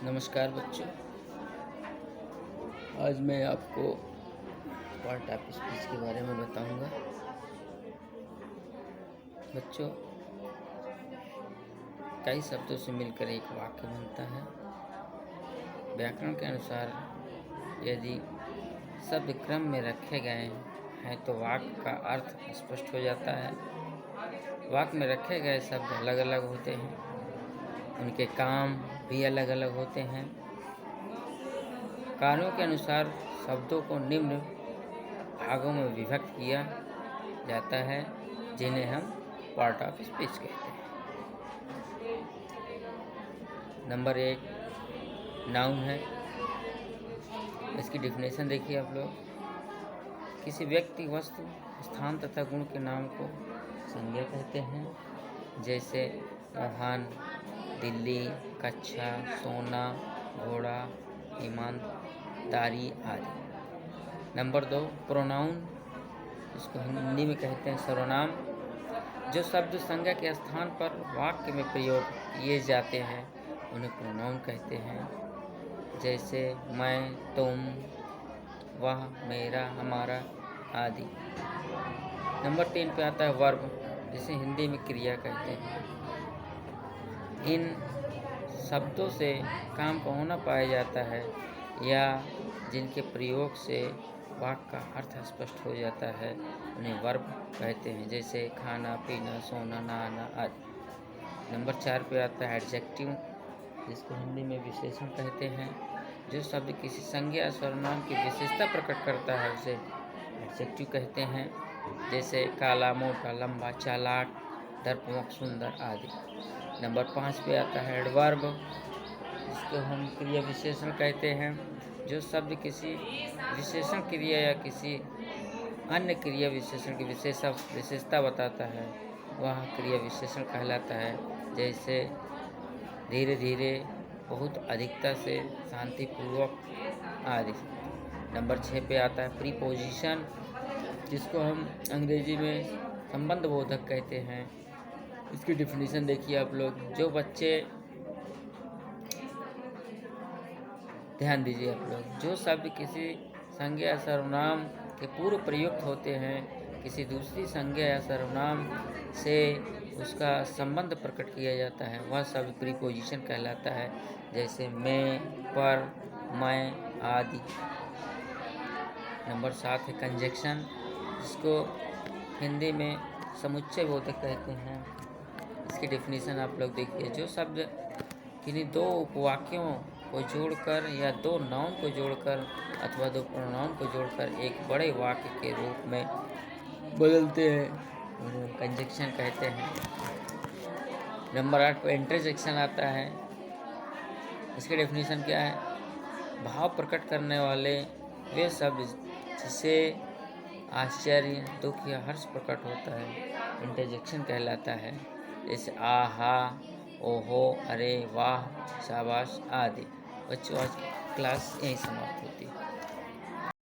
नमस्कार बच्चों। आज मैं आपको पार्ट ऑफ स्पीच के बारे में बताऊंगा। बच्चों, कई शब्दों से मिलकर एक वाक्य बनता है। व्याकरण के अनुसार यदि शब्द क्रम में रखे गए हैं तो वाक्य का अर्थ स्पष्ट हो जाता है। वाक्य में रखे गए शब्द अलग अलग होते हैं, उनके काम भी अलग अलग होते हैं। कार्यों के अनुसार शब्दों को निम्न भागों में विभक्त किया जाता है, जिन्हें हम पार्ट ऑफ स्पीच कहते हैं। नंबर 1 नाउन है। इसकी डेफिनेशन देखिए आप लोग। किसी व्यक्ति, वस्तु, स्थान तथा गुण के नाम को संज्ञा कहते हैं, जैसे मोहन, दिल्ली, कच्छा, सोना, घोड़ा, ईमानदारी आदि। Number 2 pronoun. इसको हिंदी में कहते हैं सर्वनाम। जो शब्द संज्ञा के स्थान पर वाक्य में प्रयोग किए जाते हैं उन्हें प्रोनाउन कहते हैं, जैसे मैं, तुम, वह, मेरा, हमारा आदि। नंबर 3 पे आता है वर्ब, जिसे हिंदी में क्रिया कहते हैं। इन शब्दों से काम का होना पाया जाता है या जिनके प्रयोग से वाक्य का अर्थ स्पष्ट हो जाता है उन्हें वर्ब कहते हैं, जैसे खाना, पीना, सोना, नहाना आदि। नंबर 4 पे आता है एडजेक्टिव, जिसको हिंदी में विशेषण कहते हैं। जो शब्द किसी संज्ञा या सर्वनाम की विशेषता प्रकट करता है उसे एडजेक्टिव कहते हैं, जैसे काला, मोटा, लंबा, चालाक, डरपोक, सुंदर आदि। नंबर 5 पे आता है एडवर्ब, जिसको हम क्रिया विशेषण कहते हैं। जो शब्द किसी विशेषण क्रिया या किसी अन्य क्रिया विशेषण की विशेषता बताता है वह क्रिया विशेषण कहलाता है, जैसे धीरे धीरे, बहुत अधिकता से, शांतिपूर्वक आदि। नंबर 6 पे आता है प्रीपोजिशन, जिसको हम अंग्रेजी में संबंध बोधक कहते हैं। इसकी डेफिनेशन देखिए आप लोग। जो बच्चे ध्यान दीजिए आप लोग। जो शब्द किसी संज्ञा या सर्वनाम के पूर्व प्रयुक्त होते हैं, किसी दूसरी संज्ञा या सर्वनाम से उसका संबंध प्रकट किया जाता है, वह शब्द प्रीपोजिशन कहलाता है, जैसे मैं, पर, मैं आदि। नंबर 7 है कंजक्शन, जिसको हिंदी में समुच्चय बोधक कहते हैं। इसकी डेफिनेशन आप लोग देखिए। जो शब्द किन्हीं दो उपवाक्यों को जोड़कर या दो नाउन को जोड़कर अथवा दो प्रोनाउन को जोड़कर एक बड़े वाक्य के रूप में बदलते हैं उन्हें कंजक्शन कहते हैं। नंबर 8 पे इंटरजेक्शन आता है। इसकी डेफिनेशन क्या है? भाव प्रकट करने वाले वे शब्द जिसे आश्चर्य, दुख या हर्ष प्रकट होता है इंटरजेक्शन कहलाता है, जैसे आहा, ओहो, अरे, वाह, शाबाश आदि। बच्चों, आज क्लास यहीं समाप्त होती है।